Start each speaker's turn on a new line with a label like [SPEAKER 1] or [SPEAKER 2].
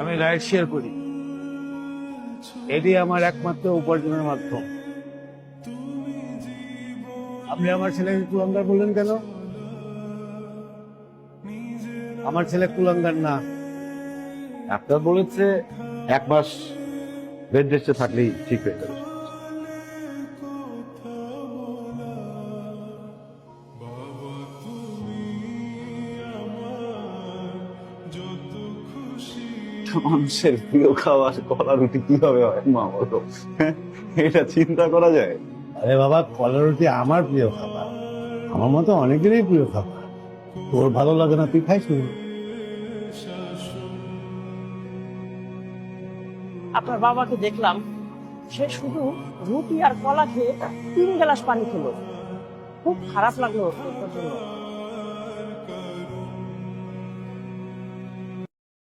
[SPEAKER 1] আমি ride share করি, এটি আমার একমাত্র উপার্জনের মাধ্যম। আপনি আমার ছেলেকে কুলাঙ্গার বললেন কেন? আমার ছেলে কুলাঙ্গার না।
[SPEAKER 2] ডাক্তার বলেছে 1 মাস বেড রেস্টে থাকলেই ঠিক হয়ে যাবে। মানুষের প্রিয় খাবার কলা রুটি কিভাবে হয় মা বলো? এটা চিন্তা করা যায়?
[SPEAKER 1] আরে বাবা, কলা রুটি আমার প্রিয় খাবার, আমার মতো অনেকেরই প্রিয় খাবার। তোর ভালো লাগে না, তুই খাইস না।
[SPEAKER 3] আপনার বাবাকে দেখলাম, সে শুধু রুটি আর কলা খেয়ে 3 গ্লাস পানি খেলো। খুব খারাপ লাগলো ওর জন্য।